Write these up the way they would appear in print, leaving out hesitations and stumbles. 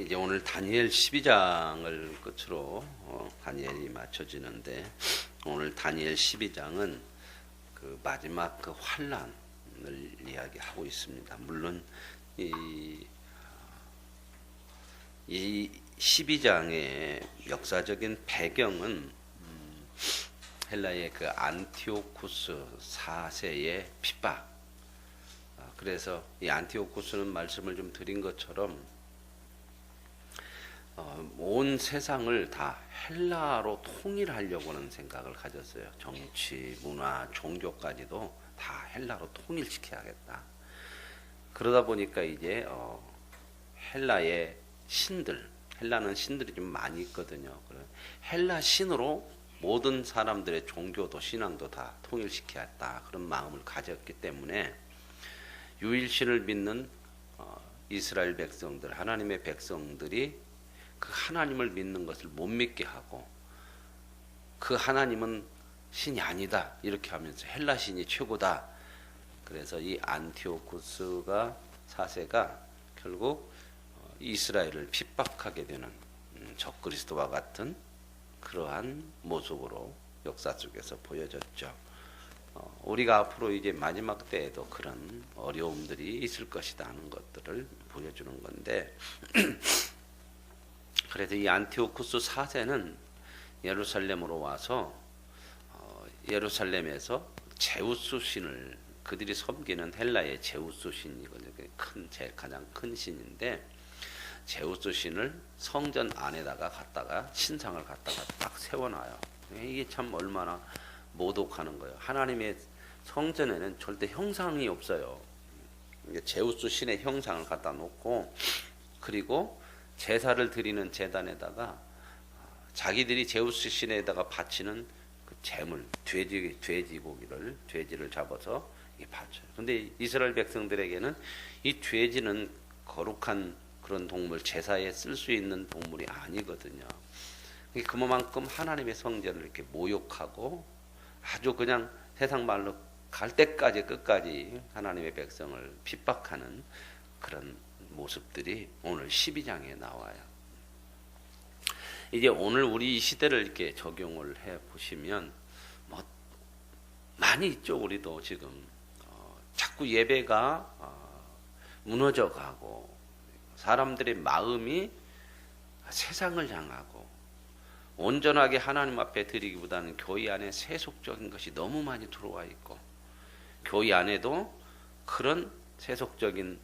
이제 오늘 다니엘 12장을 끝으로 다니엘이 맞춰지는데, 오늘 다니엘 12장은 그 마지막 그 환란을 이야기하고 있습니다. 물론 이 12장의 역사적인 배경은 헬라의 그 안티오쿠스 4세의 핍박. 그래서 이 안티오쿠스는 말씀을 좀 드린 것처럼 온 세상을 다 헬라로 통일하려고 하는 생각을 가졌어요. 정치, 문화, 종교까지도 다 헬라로 통일시켜야겠다. 그러다 보니까 이제 헬라의 신들, 헬라는 신들이 좀 많이 있거든요. 헬라 신으로 모든 사람들의 종교도 신앙도 다 통일시켜야겠다. 그런 마음을 가졌기 때문에 유일신을 믿는 이스라엘 백성들, 하나님의 백성들이 그 하나님을 믿는 것을 못 믿게 하고, 그 하나님은 신이 아니다 이렇게 하면서 헬라 신이 최고다. 그래서 이 안티오쿠스가 4세가 결국 이스라엘을 핍박하게 되는 적그리스도와 같은 그러한 모습으로 역사 속에서 보여졌죠. 우리가 앞으로 이제 마지막 때에도 그런 어려움들이 있을 것이다 하는 것들을 보여주는 건데, 그래서 이 안티오쿠스 4세는 예루살렘으로 와서 예루살렘에서 제우스 신을, 그들이 섬기는 헬라의 제우스 신이거든요. 제일 가장 큰 신인데, 제우스 신을 성전 안에다가 갖다가 신상을 갖다가 딱 세워놔요. 이게 참 얼마나 모독하는 거예요. 하나님의 성전에는 절대 형상이 없어요. 제우스 신의 형상을 갖다 놓고, 그리고 제사를 드리는 제단에다가 자기들이 제우스 신에다가 바치는 그 제물, 돼지를 잡아서 바쳐요. 근데 이스라엘 백성들에게는 이 돼지는 거룩한 그런 동물, 제사에 쓸 수 있는 동물이 아니거든요. 그만큼 하나님의 성전을 이렇게 모욕하고 아주 그냥 세상 말로 갈 때까지 끝까지 하나님의 백성을 핍박하는 그런 모습들이 오늘 12장에 나와요. 이제 오늘 우리 이 시대를 이렇게 적용을 해 보시면 많이 있죠. 우리도 지금 자꾸 예배가 무너져 가고, 사람들의 마음이 세상을 향하고, 온전하게 하나님 앞에 드리기보다는 교회 안에 세속적인 것이 너무 많이 들어와 있고, 교회 안에도 그런 세속적인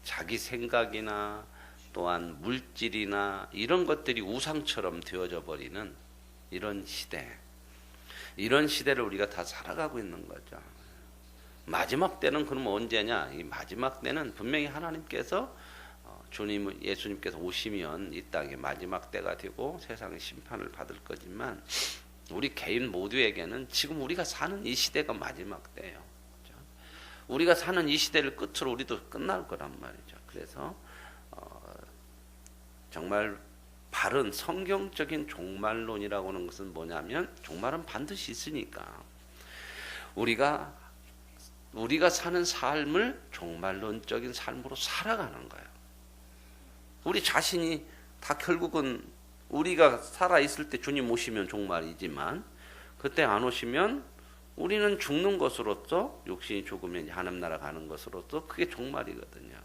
자기 생각이나 또한 물질이나 이런 것들이 우상처럼 되어져 버리는 이런 시대, 이런 시대를 우리가 다 살아가고 있는 거죠. 마지막 때는 그럼 언제냐? 이 마지막 때는 분명히 하나님께서 예수님께서 오시면 이 땅의 마지막 때가 되고 세상의 심판을 받을 거지만, 우리 개인 모두에게는 지금 우리가 사는 이 시대가 마지막 때예요. 우리가 사는 이 시대를 끝으로 우리도 끝날 거란 말이죠. 그래서 정말 바른 성경적인 종말론이라고 하는 것은 뭐냐면, 종말은 반드시 있으니까 우리가 사는 삶을 종말론적인 삶으로 살아가는 거예요. 우리 자신이 다 결국은 우리가 살아있을 때 주님 오시면 종말이지만, 그때 안 오시면 우리는 죽는 것으로서, 육신이 죽으면 하늘 나라 가는 것으로서 그게 종말이거든요.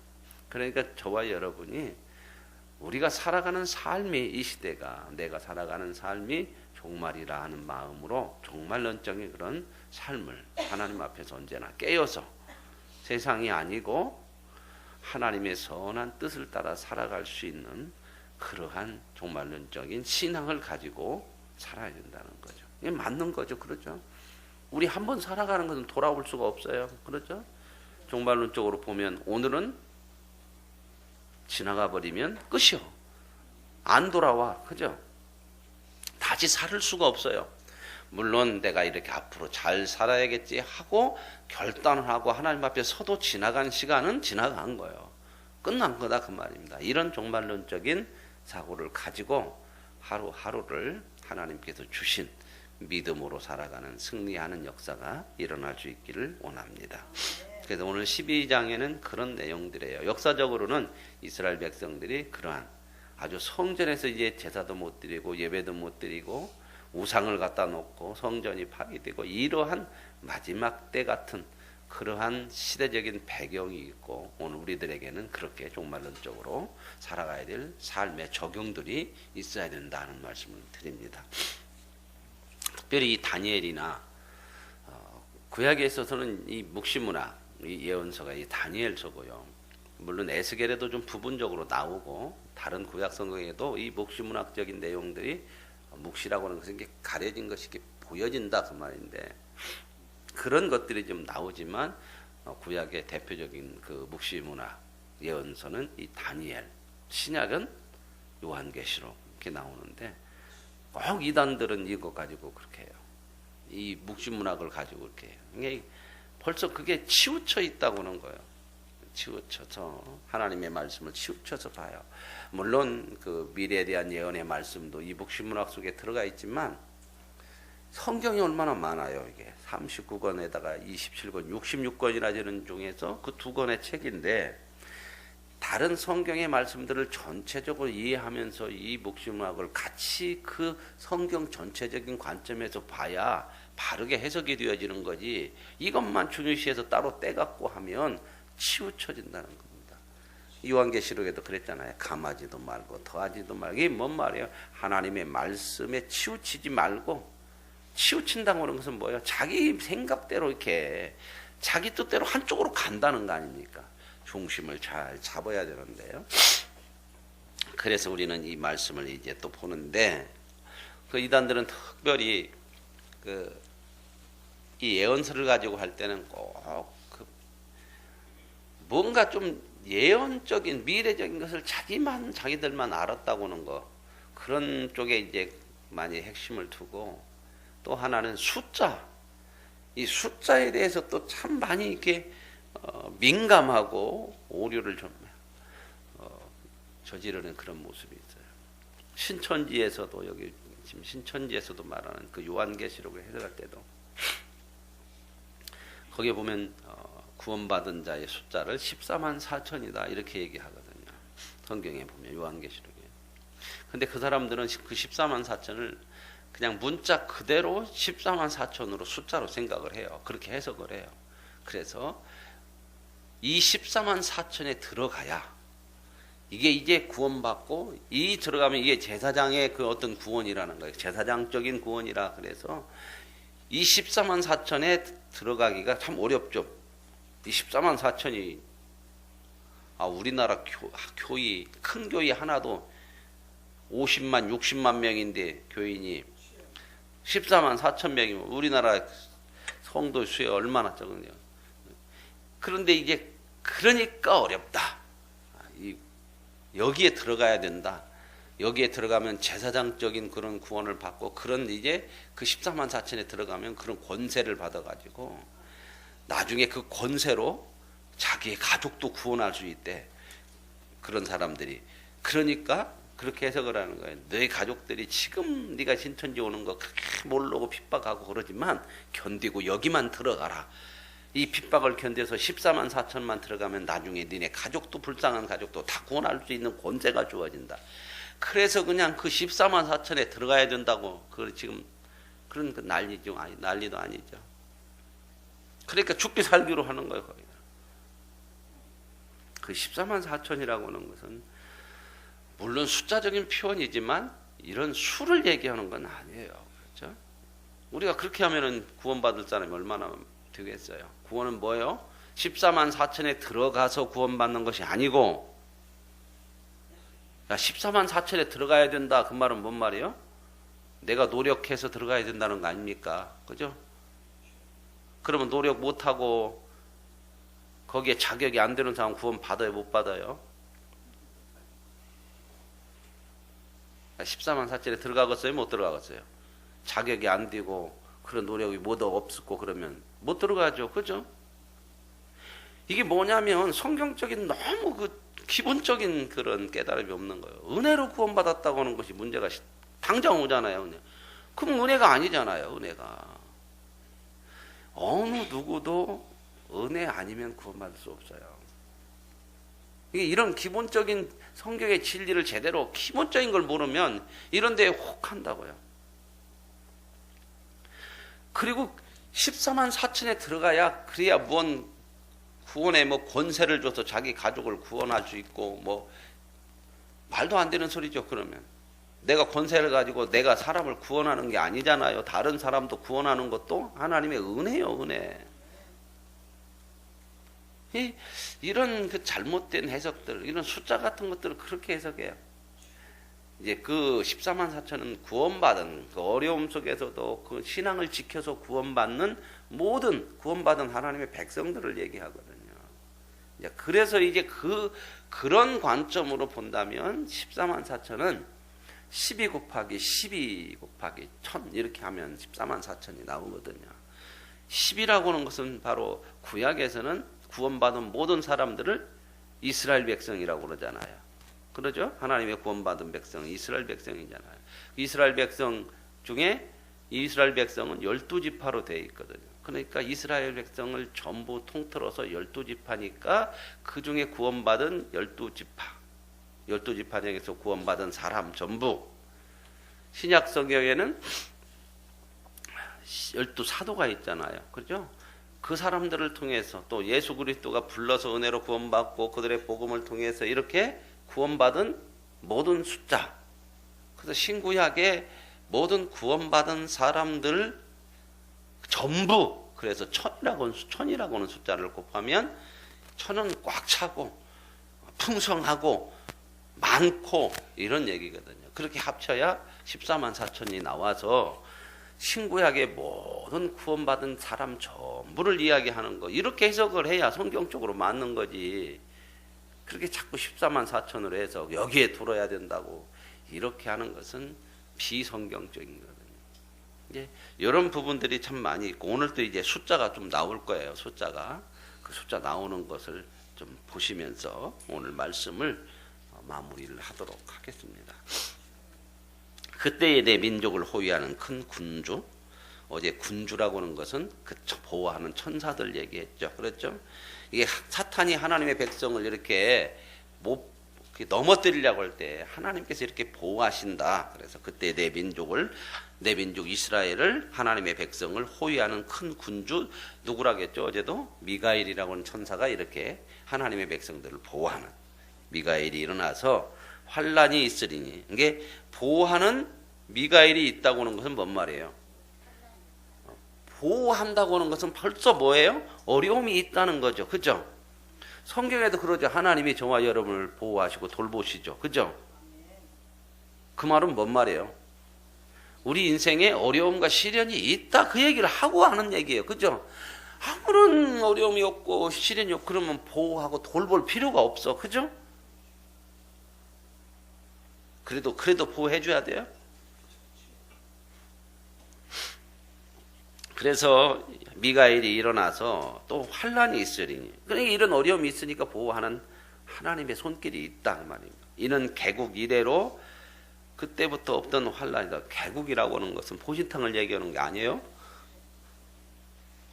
그러니까 저와 여러분이 우리가 살아가는 삶이, 이 시대가 내가 살아가는 삶이 종말이라 하는 마음으로 종말론적인 그런 삶을 하나님 앞에서 언제나 깨어서 세상이 아니고 하나님의 선한 뜻을 따라 살아갈 수 있는 그러한 종말론적인 신앙을 가지고 살아야 된다는 거죠. 이게 맞는 거죠. 그렇죠? 우리 한번 살아가는 것은 돌아올 수가 없어요. 그렇죠? 종말론적으로 보면 오늘은 지나가 버리면 끝이요. 안 돌아와. 그죠? 다시 살 수가 없어요. 물론 내가 이렇게 앞으로 잘 살아야겠지 하고 결단을 하고 하나님 앞에 서도 지나간 시간은 지나간 거예요. 끝난 거다 그 말입니다. 이런 종말론적인 사고를 가지고 하루하루를 하나님께서 주신 믿음으로 살아가는, 승리하는 역사가 일어날 수 있기를 원합니다. 그래서 오늘 12장에는 그런 내용들이에요. 역사적으로는 이스라엘 백성들이 그러한 아주 성전에서 이제 제사도 못 드리고 예배도 못 드리고 우상을 갖다 놓고 성전이 파괴되고 이러한 마지막 때 같은 그러한 시대적인 배경이 있고 오늘 우리들에게는 그렇게 종말론적으로 살아가야 될 삶의 적용들이 있어야 된다는 말씀을 드립니다. 특별히 이 다니엘이나 구약에 있어서는 이 묵시문학, 이 예언서가 이 다니엘서고요. 물론 에스겔에도 좀 부분적으로 나오고 다른 구약 성경에도 이 묵시문학적인 내용들이 묵시라고 하는 것은 이게 가려진 것이 이렇게 보여진다 그 말인데 그런 것들이 좀 나오지만 구약의 대표적인 그 묵시문학 예언서는 이 다니엘, 신약은 요한계시록 이렇게 나오는데 꼭 이단들은 이거 가지고 그렇게 해요. 이 묵시문학을 가지고 이렇게 해요. 이게 벌써 그게 치우쳐 있다고 하는 거예요. 치우쳐서 하나님의 말씀을 치우쳐서 봐요. 물론 그 미래에 대한 예언의 말씀도 이 묵시문학 속에 들어가 있지만 성경이 얼마나 많아요. 이게 39권에다가 27권, 66권이나 되는 중에서 그 두 권의 책인데 다른 성경의 말씀들을 전체적으로 이해하면서 이 묵시문학을 같이 그 성경 전체적인 관점에서 봐야 바르게 해석이 되어지는 거지 이것만 중요시해서 따로 떼갖고 하면 치우쳐진다는 겁니다. 요한계시록에도 그랬잖아요. 감하지도 말고 더하지도 말고. 이게 뭔 말이에요? 하나님의 말씀에 치우치지 말고 치우친다고 하는 것은 뭐예요? 자기 생각대로 이렇게 자기 뜻대로 한쪽으로 간다는 거 아닙니까? 중심을 잘 잡아야 되는데요. 그래서 우리는 이 말씀을 이제 또 보는데 그 이단들은 특별히 이 예언서를 가지고 할 때는 꼭 뭔가 좀 예언적인 미래적인 것을 자기들만 알았다고 하는 거 그런 쪽에 이제 많이 핵심을 두고 또 하나는 숫자 이 숫자에 대해서 또 참 많이 이렇게 민감하고 오류를 좀 저지르는 그런 모습이 있어요. 신천지에서도 여기 지금 신천지에서도 말하는 그 요한계시록을 해석할 때도 거기에 보면 구원받은 자의 숫자를 14만 4천이다 이렇게 얘기하거든요. 성경에 보면 요한계시록에. 근데 그 사람들은 그 14만 4천을 그냥 문자 그대로 14만 4천으로 숫자로 생각을 해요. 그렇게 해석을 해요. 그래서 이 14만 4천에 들어가야 이게 이제 구원받고 이 들어가면 이게 제사장의 그 어떤 구원이라는 거예요. 제사장적인 구원이라 그래서 이 14만 4천에 들어가기가 참 어렵죠. 이 14만 4천이 우리나라 교회 큰 교회 하나도 50만 60만 명인데 교인이 14만 4천 명이면 우리나라 성도 수에 얼마나 적은요. 그런데 이제 그러니까 어렵다. 여기에 들어가야 된다. 여기에 들어가면 제사장적인 그런 구원을 받고 그런 이제 그 14만 4천에 들어가면 그런 권세를 받아가지고 나중에 그 권세로 자기의 가족도 구원할 수 있대. 그런 사람들이. 그러니까 그렇게 해석을 하는 거예요. 너희 가족들이 지금 네가 신천지 오는 거 그렇게 모르고 핍박하고 그러지만 견디고 여기만 들어가라. 이 핍박을 견뎌서 14만 4천만 들어가면 나중에 니네 가족도 불쌍한 가족도 다 구원할 수 있는 권세가 주어진다. 그래서 그냥 그 14만 4천에 들어가야 된다고 그 지금 그런 그 난리죠. 아니, 난리도 아니죠. 그러니까 죽기 살기로 하는 거예요. 거기가. 그 14만 4천이라고 하는 것은 물론 숫자적인 표현이지만 이런 수를 얘기하는 건 아니에요. 그렇죠? 우리가 그렇게 하면은 구원받을 사람이 얼마나 되겠어요? 구원은 뭐예요? 14만 4천에 들어가서 구원받는 것이 아니고 14만 4천에 들어가야 된다. 그 말은 뭔 말이에요? 내가 노력해서 들어가야 된다는 거 아닙니까? 그죠? 그러면 노력 못하고 거기에 자격이 안 되는 사람 구원 받아요? 못 받아요? 14만 4천에 들어가겠어요? 못 들어가겠어요? 자격이 안 되고 그런 노력이 뭐도 없었고 그러면 못 들어가죠. 그죠? 이게 뭐냐면 성경적인 너무 그 기본적인 그런 깨달음이 없는 거예요. 은혜로 구원받았다고 하는 것이 문제가 당장 오잖아요. 은혜. 그럼 은혜가 아니잖아요. 은혜가. 어느 누구도 은혜 아니면 구원받을 수 없어요. 이런 기본적인 성경의 진리를 제대로 기본적인 걸 모르면 이런 데에 혹한다고요. 그리고 14만 4천에 들어가야 그래야 뭔 구원에 뭐 권세를 줘서 자기 가족을 구원할 수 있고 뭐 말도 안 되는 소리죠. 그러면 내가 권세를 가지고 내가 사람을 구원하는 게 아니잖아요. 다른 사람도 구원하는 것도 하나님의 은혜요, 은혜. 이런 그 잘못된 해석들, 이런 숫자 같은 것들을 그렇게 해석해요. 이제 그 14만 4천은 구원받은 그 어려움 속에서도 그 신앙을 지켜서 구원받는 모든 구원받은 하나님의 백성들을 얘기하거든요. 그래서 이제 그런 관점으로 본다면 14만 4천은 12 곱하기 12 곱하기 1000 이렇게 하면 14만 4천이 나오거든요. 10이라고 하는 것은 바로 구약에서는 구원받은 모든 사람들을 이스라엘 백성이라고 그러잖아요. 그러죠? 하나님의 구원받은 백성은 이스라엘 백성이잖아요. 이스라엘 백성 중에 이스라엘 백성은 12지파로 되어 있거든요. 그러니까 이스라엘 백성을 전부 통틀어서 12지파니까 그 중에 구원받은 12지파 중에서 구원받은 사람 전부. 신약 성경에는 12사도가 있잖아요. 그렇죠? 그 사람들을 통해서 또 예수 그리스도가 불러서 은혜로 구원받고 그들의 복음을 통해서 이렇게 구원받은 모든 숫자. 그래서 신구약의 모든 구원받은 사람들 전부, 그래서 천이라고 하는 숫자를 곱하면 천은 꽉 차고 풍성하고 많고 이런 얘기거든요. 그렇게 합쳐야 14만 4천이 나와서 신구약의 모든 구원받은 사람 전부를 이야기하는 거. 이렇게 해석을 해야 성경적으로 맞는 거지. 그렇게 자꾸 14만 4천으로 해서 여기에 들어야 된다고 이렇게 하는 것은 비성경적인 거거든요. 이제 이런 부분들이 참 많이 있고 오늘 또 이제 숫자가 좀 나올 거예요. 숫자가 그 숫자 나오는 것을 좀 보시면서 오늘 말씀을 마무리를 하도록 하겠습니다. 그때의 내 민족을 호위하는 큰 군주. 어제 군주라고 하는 것은 그 보호하는 천사들 얘기했죠. 그렇죠? 이게 사탄이 하나님의 백성을 이렇게 넘어뜨리려고 할 때 하나님께서 이렇게 보호하신다. 그래서 그때 내 민족 이스라엘을 하나님의 백성을 호위하는 큰 군주 누구라겠죠? 어제도 미가엘이라고 하는 천사가 이렇게 하나님의 백성들을 보호하는 미가엘이 일어나서 환란이 있으리니 이게 보호하는 미가엘이 있다고 하는 것은 뭔 말이에요? 보호한다고 하는 것은 벌써 뭐예요? 어려움이 있다는 거죠. 그죠? 성경에도 그러죠. 하나님이 저와 여러분을 보호하시고 돌보시죠. 그죠? 그 말은 뭔 말이에요? 우리 인생에 어려움과 시련이 있다 그 얘기를 하고 하는 얘기예요. 그죠? 아무런 어려움이 없고 시련이 없고 그러면 보호하고 돌볼 필요가 없어. 그죠? 그래도 보호해 줘야 돼요. 그래서 미가엘이 일어나서 또 환란이 있으리니 그러니까 이런 어려움이 있으니까 보호하는 하나님의 손길이 있다 그 말입니다. 이는 개국 이래로 그때부터 없던 환란이다. 개국이라고 하는 것은 보신탕을 얘기하는 게 아니에요.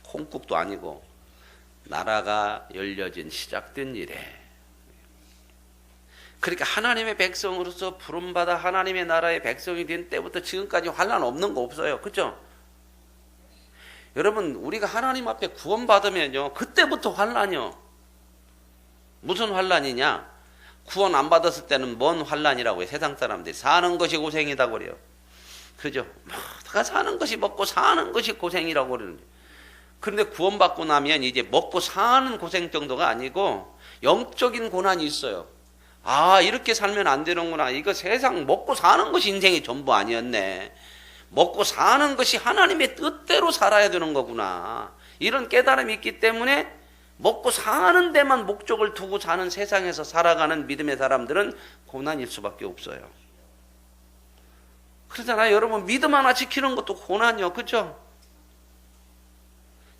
콩국도 아니고 나라가 열려진 시작된 이래. 그러니까 하나님의 백성으로서 부름받아 하나님의 나라의 백성이 된 때부터 지금까지 환란 없는 거 없어요. 그렇죠? 여러분 우리가 하나님 앞에 구원받으면요 그때부터 환란이요. 무슨 환란이냐? 구원 안 받았을 때는 뭔 환란이라고 해요. 세상 사람들이 사는 것이 고생이다 그래요. 그죠? 다 사는 것이 먹고 사는 것이 고생이라고 그러는데 그런데 구원받고 나면 이제 먹고 사는 고생 정도가 아니고 영적인 고난이 있어요. 아 이렇게 살면 안 되는구나. 이거 세상 먹고 사는 것이 인생이 전부 아니었네. 먹고 사는 것이 하나님의 뜻대로 살아야 되는 거구나. 이런 깨달음이 있기 때문에 먹고 사는 데만 목적을 두고 사는 세상에서 살아가는 믿음의 사람들은 고난일 수밖에 없어요. 그러잖아요. 여러분 믿음 하나 지키는 것도 고난이요. 그죠?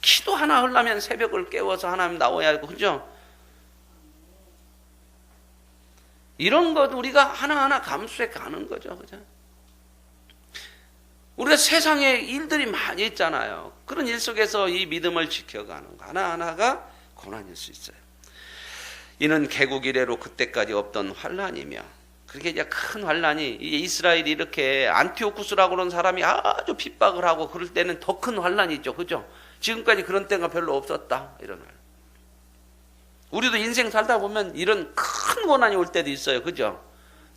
기도 하나 하려면 새벽을 깨워서 하나님 나와야 하고 그죠? 이런 것 우리가 하나하나 감수해 가는 거죠. 그죠? 우리가 세상에 일들이 많이 있잖아요. 그런 일 속에서 이 믿음을 지켜가는 거 하나하나가 고난일 수 있어요. 이는 개국 이래로 그때까지 없던 환란이며, 그렇게 이제 큰 환란이, 이제 이스라엘이 이렇게 안티오쿠스라고 하는 사람이 아주 핍박을 하고 그럴 때는 더 큰 환란이 있죠. 그죠? 지금까지 그런 때가 별로 없었다. 이런 말. 우리도 인생 살다 보면 이런 큰 고난이 올 때도 있어요. 그죠?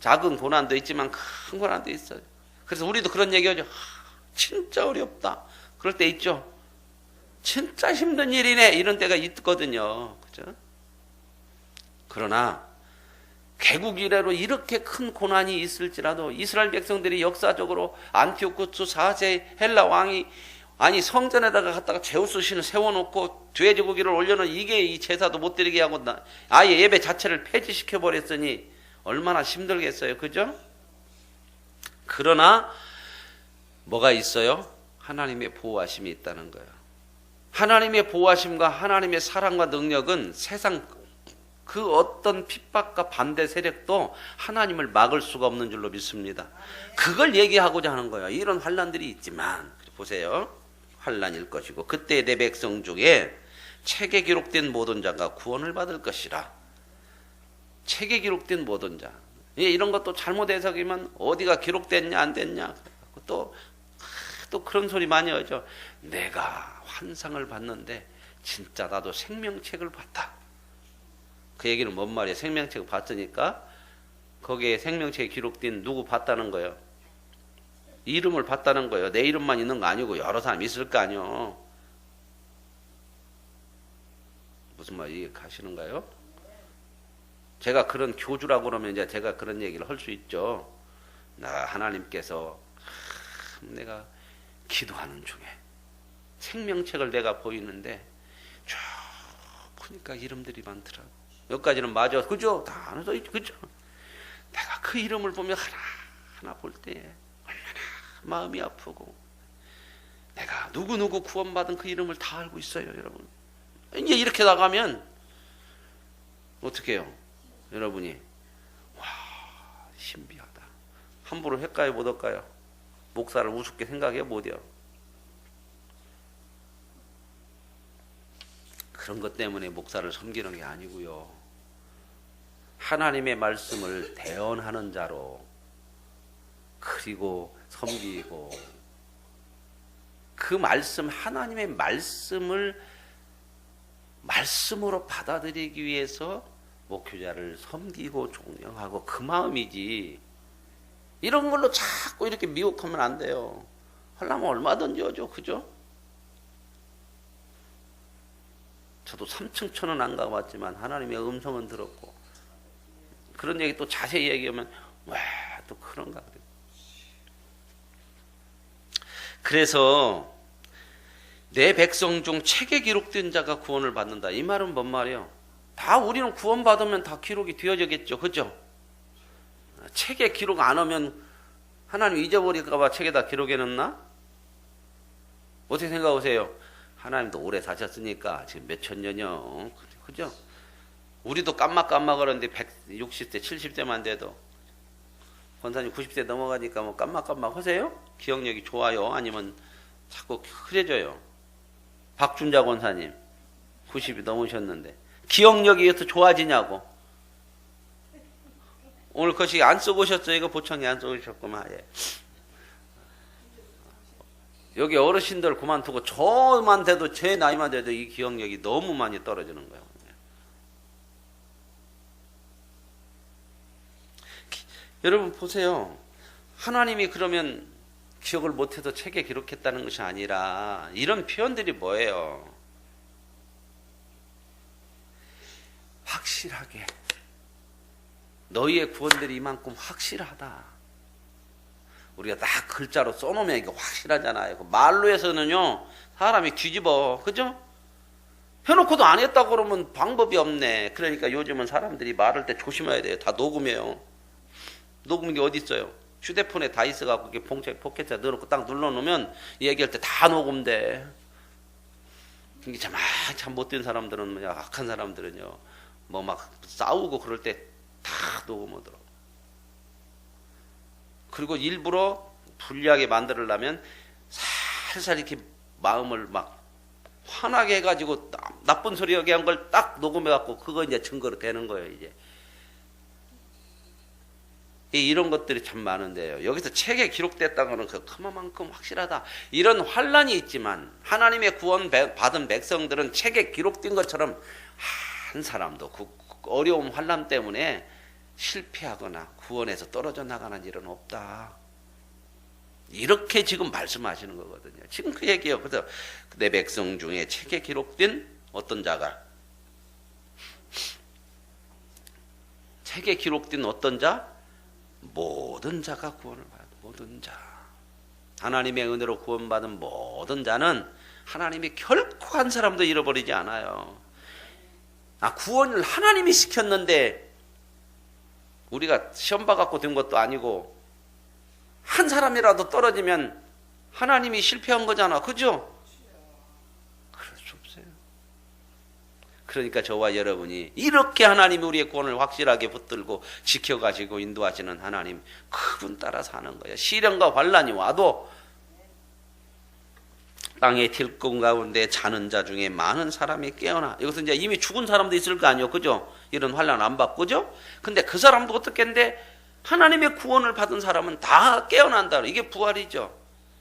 작은 고난도 있지만 큰 고난도 있어요. 그래서 우리도 그런 얘기하죠. 진짜 어렵다. 그럴 때 있죠. 진짜 힘든 일이네. 이런 때가 있거든요. 그죠? 그러나 개국 이래로 이렇게 큰 고난이 있을지라도 이스라엘 백성들이 역사적으로 안티오쿠스 4세 헬라 왕이 성전에다가 갖다가 제우스 신을 세워놓고 돼지고기를 올려놓은 이게 이 제사도 못 드리게 하고 아예 예배 자체를 폐지시켜 버렸으니 얼마나 힘들겠어요. 그죠? 그러나 뭐가 있어요? 하나님의 보호하심이 있다는 거예요. 하나님의 보호하심과 하나님의 사랑과 능력은 세상 그 어떤 핍박과 반대 세력도 하나님을 막을 수가 없는 줄로 믿습니다. 그걸 얘기하고자 하는 거예요. 이런 환란들이 있지만 보세요. 환란일 것이고 그때 내 백성 중에 책에 기록된 모든 자가 구원을 받을 것이라. 책에 기록된 모든 자. 이런 것도 잘못 해석이면 어디가 기록됐냐 안 됐냐. 또 그런 소리 많이 하죠. 내가 환상을 봤는데 진짜 나도 생명책을 봤다. 그 얘기는 뭔 말이에요? 생명책을 봤으니까 거기에 생명책에 기록된 누구 봤다는 거예요. 이름을 봤다는 거예요. 내 이름만 있는 거 아니고 여러 사람 있을 거 아니에요. 무슨 말 이해하시는가요? 제가 그런 교주라고 그러면 이제 제가 그런 얘기를 할 수 있죠. 나 하나님께서 내가 기도하는 중에 생명책을 내가 보이는데 쭉 보니까 이름들이 많더라고. 여기까지는 맞아. 그죠? 다 하나 더 있죠. 그죠? 내가 그 이름을 보면 하나 볼 때 얼마나 마음이 아프고 내가 누구누구 구원받은 그 이름을 다 알고 있어요. 여러분. 이제 이렇게 나가면 어떻게 해요? 여러분이 와 신비하다. 함부로 할까요? 못 할까요? 목사를 우습게 생각해 못해요. 그런 것 때문에 목사를 섬기는 게 아니고요. 하나님의 말씀을 대언하는 자로 그리고 섬기고 그 말씀 하나님의 말씀으로 받아들이기 위해서 목회자를 섬기고 존경하고 그 마음이지 이런 걸로 자꾸 이렇게 미혹하면 안 돼요. 하려면 얼마든지 하죠. 그죠? 저도 3층 천은 안 가봤지만 하나님의 음성은 들었고 그런 얘기 또 자세히 얘기하면 와 또 그런가 그래. 그래서 내 백성 중 책에 기록된 자가 구원을 받는다. 이 말은 뭔 말이에요? 다 우리는 구원받으면 다 기록이 되어지겠죠. 그죠? 책에 기록 안 하면 하나님 잊어버릴까 봐 책에다 기록해놨나? 어떻게 생각하세요? 하나님도 오래 사셨으니까 지금 몇천 년이요. 그죠? 우리도 깜막깜막하는데 160세 70세만 돼도 권사님 90세 넘어가니까 뭐 깜막깜막 하세요? 기억력이 좋아요? 아니면 자꾸 흐려져요? 박준자 권사님 90이 넘으셨는데 기억력이 더 좋아지냐고. 오늘 거시 안 쓰고 오셨어요? 이거 보청이 안 쓰고 오셨구만. 예. 여기 어르신들 그만두고 저만 돼도 제 나이만 돼도 이 기억력이 너무 많이 떨어지는 거예요. 여러분 보세요. 하나님이 그러면 기억을 못해도 책에 기록했다는 것이 아니라 이런 표현들이 뭐예요? 확실하게 너희의 구원들이 이만큼 확실하다. 우리가 딱 글자로 써놓으면 이게 확실하잖아요. 말로 해서는요 사람이 뒤집어. 그죠? 해놓고도 안 했다고 그러면 방법이 없네. 그러니까 요즘은 사람들이 말할 때 조심해야 돼요. 다 녹음해요. 녹음이 게 어디 있어요? 휴대폰에 다 있어갖고 이렇게 포켓에 넣어놓고 딱 눌러놓으면 얘기할 때 다 녹음돼. 이게 참 못된 사람들은 악한 사람들은요 뭐 막 싸우고 그럴 때 다 녹음하더라고. 그리고 일부러 불리하게 만들려면 살살 이렇게 마음을 막 화나게 해가지고 나쁜 소리 얘기한 걸 딱 녹음해갖고 그거 이제 증거로 되는 거예요. 이제 이런 것들이 참 많은데요. 여기서 책에 기록됐다는 것은 그 그만큼 확실하다. 이런 환란이 있지만 하나님의 구원 받은 백성들은 책에 기록된 것처럼 한 사람도 그 어려움 환란 때문에 실패하거나 구원에서 떨어져 나가는 일은 없다. 이렇게 지금 말씀하시는 거거든요. 지금 그 얘기예요. 그래서 내 백성 중에 책에 기록된 어떤 자가, 책에 기록된 어떤 자, 모든 자가 구원을 받은 모든 자, 하나님의 은혜로 구원받은 모든 자는 하나님이 결코 한 사람도 잃어버리지 않아요. 구원을 하나님이 시켰는데 우리가 시험 봐갖고 된 것도 아니고 한 사람이라도 떨어지면 하나님이 실패한 거잖아. 그죠? 그럴 수 없어요. 그러니까 저와 여러분이 이렇게 하나님이 우리의 구원을 확실하게 붙들고 지켜가시고 인도하시는 하나님, 그분 따라 사는 거예요. 시련과 환란이 와도 땅의 들꿈 가운데 자는 자 중에 많은 사람이 깨어나. 이것은 이제 이미 죽은 사람도 있을 거 아니에요. 그죠? 이런 환란 안 받고, 그죠? 근데 그 사람도 어떻겠는데 하나님의 구원을 받은 사람은 다 깨어난다. 이게 부활이죠.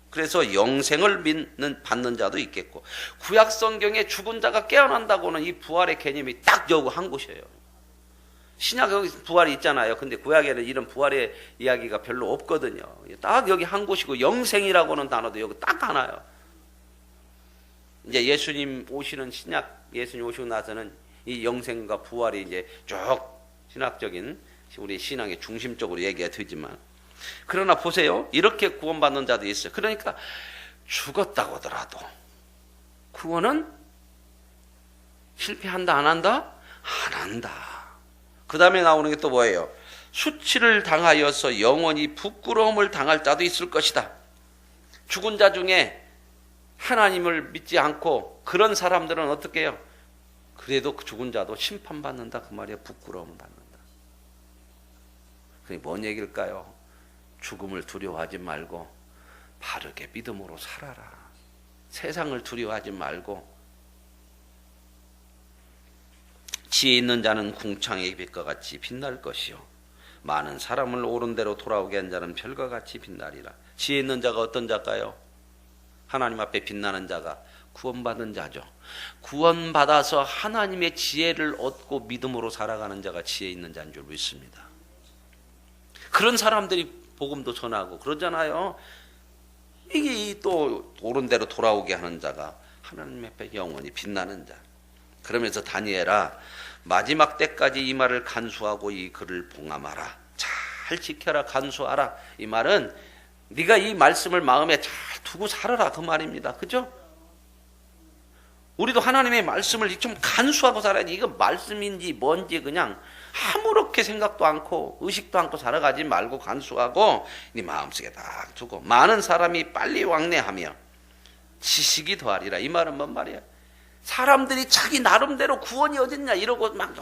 그래서 영생을 받는 자도 있겠고, 구약 성경에 죽은 자가 깨어난다고는 이 부활의 개념이 딱 여기 한 곳이에요. 신약 여기 부활이 있잖아요. 근데 구약에는 이런 부활의 이야기가 별로 없거든요. 딱 여기 한 곳이고, 영생이라고는 단어도 여기 딱 하나요. 이제 예수님 오시는 신약, 예수님 오시고 나서는 이 영생과 부활이 이제 쭉 신학적인 우리 신앙의 중심적으로 얘기가 되지만, 그러나 보세요. 이렇게 구원받는 자도 있어요. 그러니까 죽었다고 하더라도 구원은 실패한다 안 한다? 안 한다. 그 다음에 나오는 게 또 뭐예요? 수치를 당하여서 영원히 부끄러움을 당할 자도 있을 것이다. 죽은 자 중에 하나님을 믿지 않고 그런 사람들은 어떻게 해요? 그래도 그 죽은 자도 심판받는다. 그 말이에요. 부끄러움을 받는다. 그게 뭔 얘기일까요? 죽음을 두려워하지 말고 바르게 믿음으로 살아라. 세상을 두려워하지 말고, 지혜 있는 자는 궁창의 빛과 같이 빛날 것이요 많은 사람을 옳은 대로 돌아오게 한 자는 별과 같이 빛나리라. 지혜 있는 자가 어떤 자일까요? 하나님 앞에 빛나는 자가 구원받은 자죠. 구원받아서 하나님의 지혜를 얻고 믿음으로 살아가는 자가 지혜 있는 자인 줄 믿습니다. 그런 사람들이 복음도 전하고 그러잖아요. 이게 또 옳은 대로 돌아오게 하는 자가 하나님 앞에 영원히 빛나는 자. 그러면서 다니엘아, 마지막 때까지 이 말을 간수하고 이 글을 봉함하라. 잘 지켜라, 간수하라. 이 말은 네가 이 말씀을 마음에 잘 두고 살아라, 그 말입니다. 그죠? 우리도 하나님의 말씀을 좀 간수하고 살아야지. 이거 말씀인지 뭔지 그냥 아무렇게 생각도 않고 의식도 않고 살아가지 말고 간수하고 네 마음속에 딱 두고, 많은 사람이 빨리 왕래하며 지식이 더하리라. 이 말은 뭔 말이야? 사람들이 자기 나름대로 구원이 어딨냐 이러고 막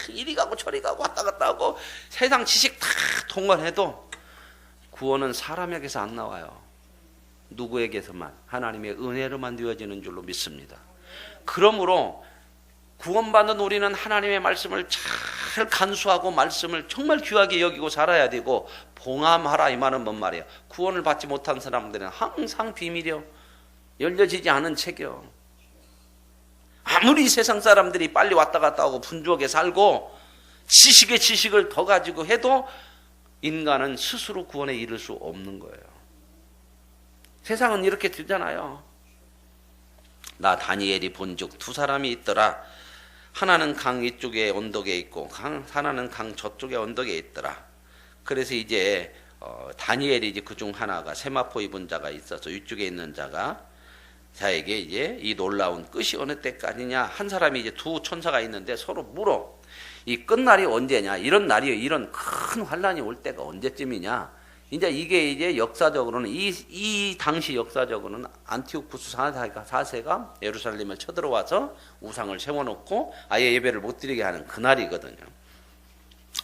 이리 가고 저리 가고 왔다 갔다 하고 세상 지식 다 동원해도 구원은 사람에게서 안 나와요. 누구에게서만? 하나님의 은혜로만 되어지는 줄로 믿습니다. 그러므로 구원받는 우리는 하나님의 말씀을 잘 간수하고 말씀을 정말 귀하게 여기고 살아야 되고, 봉함하라. 이 말은 뭔 말이야? 구원을 받지 못한 사람들은 항상 비밀이요, 열려지지 않은 책이요. 아무리 세상 사람들이 빨리 왔다 갔다 하고 분주하게 살고 지식에 지식을 더 가지고 해도 인간은 스스로 구원에 이를 수 없는 거예요. 세상은 이렇게 되잖아요. 나 다니엘이 본즉 두 사람이 있더라. 하나는 강 이쪽에 언덕에 있고 하나는 강 저쪽에 언덕에 있더라. 그래서 이제 다니엘이 이제 그중 하나가 세마포 입은 자가 있어서 이쪽에 있는 자에게 이제 이 놀라운 끝이 어느 때까지냐, 한 사람이 이제 두 천사가 있는데 서로 물어. 이 끝날이 언제냐? 이런 날이, 이런 큰 환란이 올 때가 언제쯤이냐? 이제 이게 이제 역사적으로는 이 당시 역사적으로는 안티오쿠스 4세가 예루살렘을 쳐들어와서 우상을 세워놓고 아예 예배를 못 드리게 하는 그날이거든요.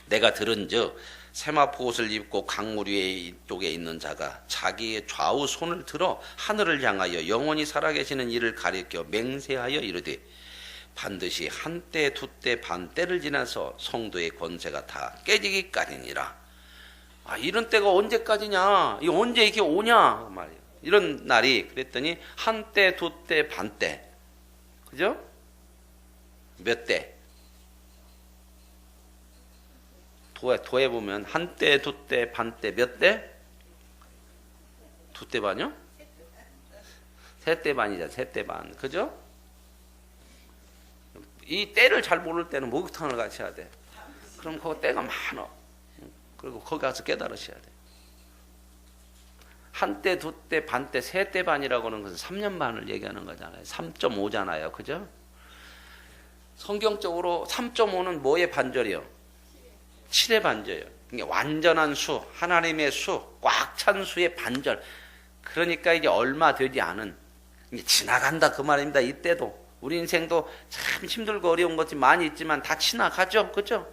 내가 들은즉 세마포 옷을 입고 강물 위에 쪽에 있는 자가 자기의 좌우 손을 들어 하늘을 향하여 영원히 살아계시는 이를 가리켜 맹세하여 이르되 반드시 한때 두때 반때를 지나서 성도의 권세가 다 깨지기까지니라. 이런 때가 언제까지냐? 이 언제 이렇게 오냐? 말이야. 이런 날이 그랬더니 한때 두때 반때, 그죠? 몇 때? 도에 보면 한때 두때 반때 몇 때? 두때 반이요? 세때 반이자 세때 반, 그죠? 이 때를 잘 모를 때는 목욕탕을 같이 해야 돼. 그럼 거기 때가 많아. 그리고 거기 가서 깨달으셔야 돼. 한때, 두때, 반때, 세때 반이라고 하는 것은 3년 반을 얘기하는 거잖아요. 3.5잖아요. 그죠? 성경적으로 3.5는 뭐의 반절이요? 7의 반절이요. 그러니까 완전한 수, 하나님의 수, 꽉 찬 수의 반절. 그러니까 이제 얼마 되지 않은, 이제 지나간다 그 말입니다. 이때도. 우리 인생도 참 힘들고 어려운 것이 많이 있지만 다 지나가죠. 그죠?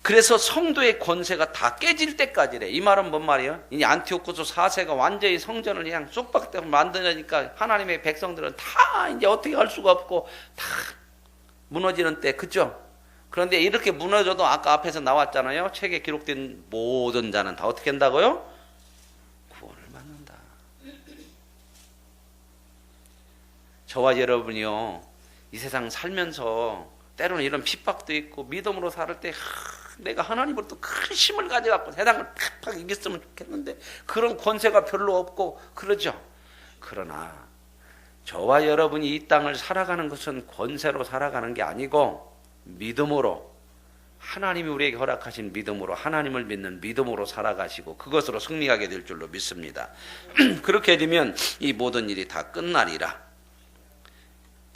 그래서 성도의 권세가 다 깨질 때까지래. 이 말은 뭔 말이에요? 이제 안티오코스 4세가 완전히 성전을 그냥 쏙박대고 만드니까 하나님의 백성들은 다 이제 어떻게 할 수가 없고 다 무너지는 때. 그죠? 그런데 이렇게 무너져도 아까 앞에서 나왔잖아요. 책에 기록된 모든 자는 다 어떻게 한다고요? 구원을 받는다. 저와 여러분이요, 이 세상 살면서 때로는 이런 핍박도 있고 믿음으로 살 때 내가 하나님으로부터 큰 힘을 가져갖고 세상을 팍팍 이겼으면 좋겠는데 그런 권세가 별로 없고 그러죠. 그러나 저와 여러분이 이 땅을 살아가는 것은 권세로 살아가는 게 아니고 믿음으로, 하나님이 우리에게 허락하신 믿음으로, 하나님을 믿는 믿음으로 살아가시고 그것으로 승리하게 될 줄로 믿습니다. 그렇게 되면 이 모든 일이 다 끝나리라.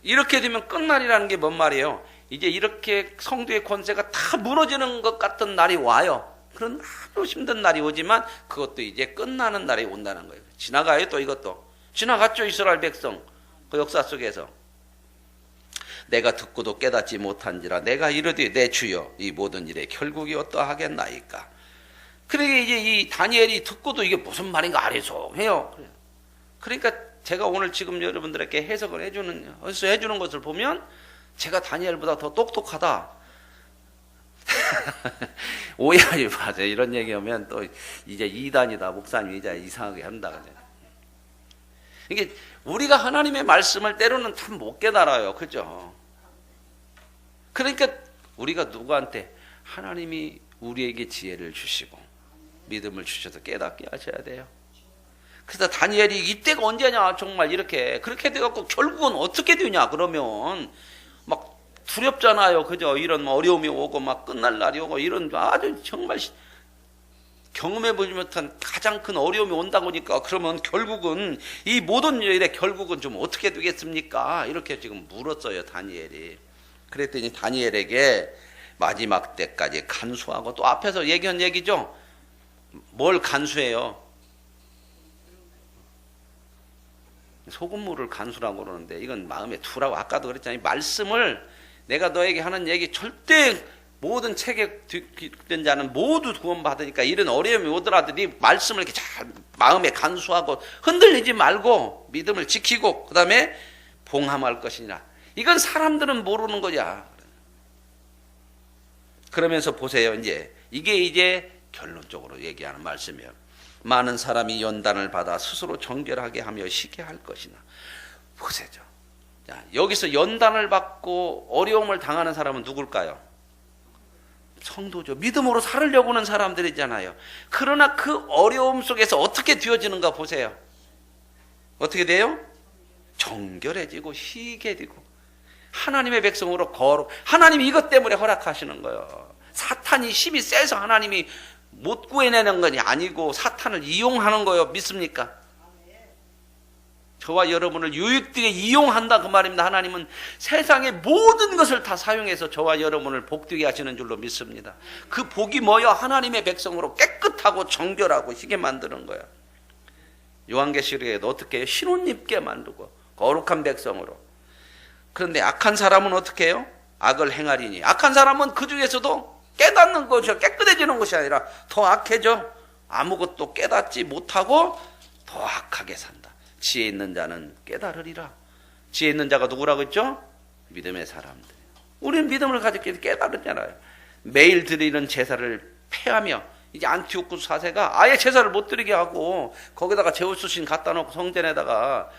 이렇게 되면 끝날이라는 게 뭔 말이에요? 이제 이렇게 성도의 권세가 다 무너지는 것 같은 날이 와요. 그런 아주 힘든 날이 오지만 그것도 이제 끝나는 날이 온다는 거예요. 지나가요. 또 이것도 지나갔죠. 이스라엘 백성 그 역사 속에서. 내가 듣고도 깨닫지 못한지라 내가 이르되 내 주여 이 모든 일의 결국이 어떠하겠나이까. 그러니까 이제 이 다니엘이 듣고도 이게 무슨 말인가 아리송해요. 그러니까 제가 오늘 지금 여러분들에게 해석을 해주는 것을 보면 제가 다니엘보다 더 똑똑하다. 오해하지 마세요. 이런 얘기하면 또 이제 이단이다. 목사님 이제 이상하게 한다. 이게 우리가 하나님의 말씀을 때로는 참 못 깨달아요. 그죠? 그러니까 우리가 누구한테 하나님이 우리에게 지혜를 주시고 믿음을 주셔서 깨닫게 하셔야 돼요. 그래서 다니엘이 이때가 언제냐 정말 이렇게 그렇게 돼갖고 결국은 어떻게 되냐 그러면 막 두렵잖아요. 그죠? 이런 어려움이 오고 막 끝날 날이 오고 이런 아주 정말 경험해보지 못한 가장 큰 어려움이 온다고 하니까 그러면 결국은 이 모든 일의 결국은 좀 어떻게 되겠습니까? 이렇게 지금 물었어요. 다니엘이. 그랬더니 다니엘에게 마지막 때까지 간수하고 또 앞에서 얘기한 얘기죠. 뭘 간수해요? 소금물을 간수라고 그러는데 이건 마음에 두라고 아까도 그랬잖아요. 말씀을 내가 너에게 하는 얘기 절대 모든 책에 기록된 자는 모두 구원받으니까 이런 어려움이 오더라도 네 말씀을 이렇게 잘 마음에 간수하고 흔들리지 말고 믿음을 지키고 그 다음에 봉함할 것이니라. 이건 사람들은 모르는 거야. 그러면서 보세요. 이게 이제 결론적으로 얘기하는 말씀이에요. 많은 사람이 연단을 받아 스스로 정결하게 하며 쉬게 할 것이나. 보세요. 자, 여기서 연단을 받고 어려움을 당하는 사람은 누굴까요? 성도죠. 믿음으로 살으려고 하는 사람들이잖아요. 그러나 그 어려움 속에서 어떻게 되어지는가 보세요. 어떻게 돼요? 정결해지고 희게 되고 하나님의 백성으로 거룩. 하나님이 이것 때문에 허락하시는 거예요. 사탄이 힘이 세서 하나님이 못 구해내는 것이 아니고 사탄을 이용하는 거예요. 믿습니까? 저와 여러분을 유익되게 이용한다 그 말입니다. 하나님은 세상의 모든 것을 다 사용해서 저와 여러분을 복되게 하시는 줄로 믿습니다. 그 복이 뭐야? 하나님의 백성으로 깨끗하고 정결하고 희게 만드는 거야. 요한계시록에도 어떻게 해요? 신옷 입게 만들고 거룩한 백성으로. 그런데 악한 사람은 어떻게 해요? 악을 행하리니. 악한 사람은 그 중에서도 깨닫는 것이 깨끗해지는 것이 아니라 더 악해져. 아무것도 깨닫지 못하고 더 악하게 산다. 지혜 있는 자는 깨달으리라. 지혜 있는 자가 누구라고 했죠? 믿음의 사람들. 우리는 믿음을 가지고 깨달았잖아요. 매일 드리는 제사를 폐하며 이제 안티오쿠스 4세가 아예 제사를 못 드리게 하고 거기다가 제우스신 갖다 놓고 성전에다가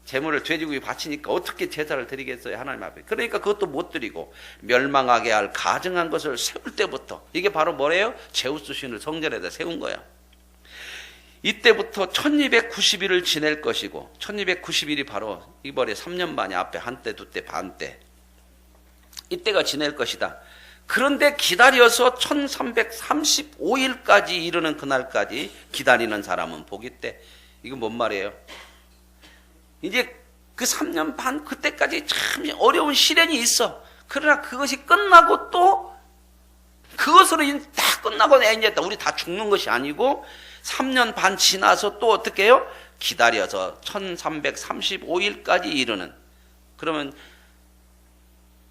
제물을 돼지고기 바치니까 어떻게 제사를 드리겠어요, 하나님 앞에. 그러니까 그것도 못 드리고 멸망하게 할 가증한 것을 세울 때부터, 이게 바로 뭐래요? 제우스 신을 성전에다 세운 거야. 이때부터 1290일을 지낼 것이고, 1290일이 바로 이번에 3년 반이 앞에 한때 두때 반때, 이때가 지낼 것이다. 그런데 기다려서 1335일까지 이르는 그날까지 기다리는 사람은 복이 있대. 이거 뭔 말이에요? 이제 그 3년 반 그때까지 참 어려운 시련이 있어. 그러나 그것이 끝나고 또 그것으로 다 끝나고 이제 우리 다 죽는 것이 아니고 3년 반 지나서 또 어떻게 해요? 기다려서 1335일까지 이르는. 그러면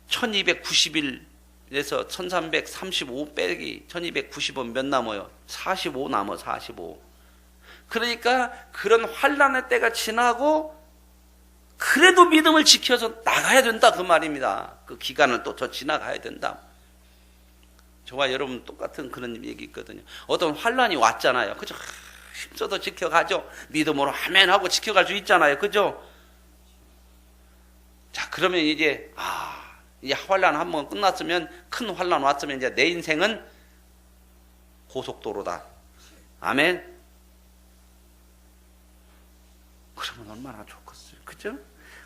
1290일에서 1335 빼기 1290은 몇 남아요? 45 남아. 45. 그러니까 그런 환란의 때가 지나고 그래도 믿음을 지켜서 나가야 된다, 그 말입니다. 그 기간을 또 더 지나가야 된다. 저와 여러분 똑같은 그런 얘기 있거든요. 어떤 환란이 왔잖아요. 그죠? 힘써서 지켜가죠. 믿음으로 아멘 하고 지켜갈 수 있잖아요. 그죠? 자, 그러면 이제 이제 환란 한번 끝났으면, 큰 환란 왔으면 이제 내 인생은 고속도로다. 아멘. 그러면 얼마나 좋겠어요. 그죠?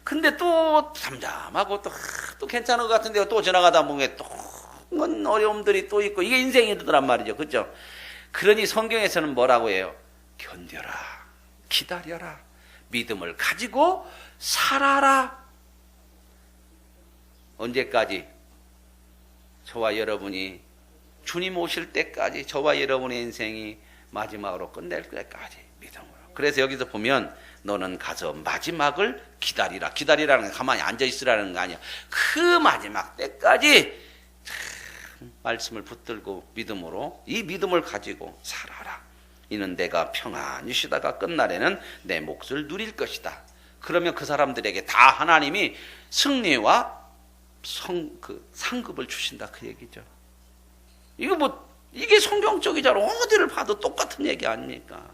근데 또 잠잠하고 또 괜찮은 것 같은데 또 지나가다 보면 또 어려움들이 또 있고, 이게 인생이더란 말이죠. 그죠? 그러니 성경에서는 뭐라고 해요? 견뎌라, 기다려라, 믿음을 가지고 살아라. 언제까지? 저와 여러분이 주님 오실 때까지, 저와 여러분의 인생이 마지막으로 끝낼 때까지 믿음으로. 그래서 여기서 보면 너는 가서 마지막을 기다리라. 기다리라는 건 가만히 앉아있으라는 거 아니야. 그 마지막 때까지 말씀을 붙들고 믿음으로, 이 믿음을 가지고 살아라. 이는 내가 평안히 쉬다가 끝날에는 내 몫을 누릴 것이다. 그러면 그 사람들에게 다 하나님이 승리와 상급을 주신다, 그 얘기죠. 이게 성경적이잖아. 어디를 봐도 똑같은 얘기 아닙니까?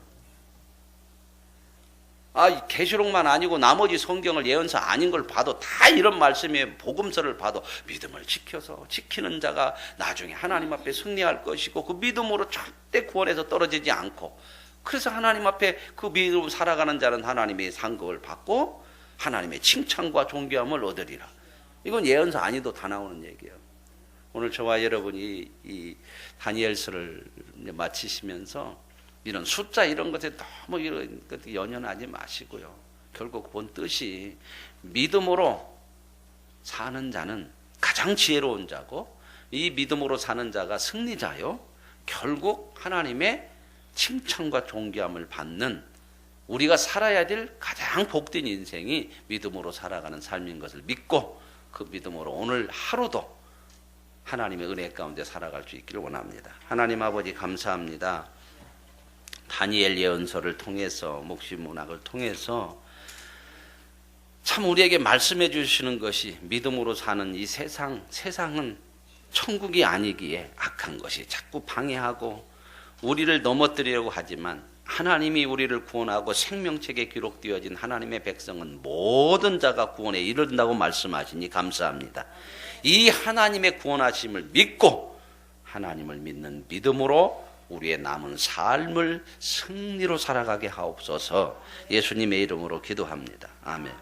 계시록만 아니고 나머지 성경을, 예언서 아닌 걸 봐도 다 이런 말씀이에요. 복음서를 봐도 믿음을 지켜서 지키는 자가 나중에 하나님 앞에 승리할 것이고, 그 믿음으로 절대 구원에서 떨어지지 않고, 그래서 하나님 앞에 그 믿음으로 살아가는 자는 하나님의 상급을 받고 하나님의 칭찬과 존귀함을 얻으리라. 이건 예언서 아니도 다 나오는 얘기예요. 오늘 저와 여러분이 이 다니엘서를 마치시면서 이런 숫자 이런 것에 너무 이런 것 연연하지 마시고요. 결국 본 뜻이 믿음으로 사는 자는 가장 지혜로운 자고, 이 믿음으로 사는 자가 승리자요. 결국 하나님의 칭찬과 존귀함을 받는, 우리가 살아야 될 가장 복된 인생이 믿음으로 살아가는 삶인 것을 믿고, 그 믿음으로 오늘 하루도 하나님의 은혜 가운데 살아갈 수 있기를 원합니다. 하나님 아버지 감사합니다. 다니엘 예언서를 통해서, 목시문학을 통해서 참 우리에게 말씀해 주시는 것이, 믿음으로 사는 이 세상은 천국이 아니기에 악한 것이 자꾸 방해하고 우리를 넘어뜨리려고 하지만, 하나님이 우리를 구원하고 생명책에 기록되어진 하나님의 백성은 모든 자가 구원에 이른다고 말씀하시니 감사합니다. 이 하나님의 구원하심을 믿고 하나님을 믿는 믿음으로 우리의 남은 삶을 승리로 살아가게 하옵소서. 예수님의 이름으로 기도합니다. 아멘.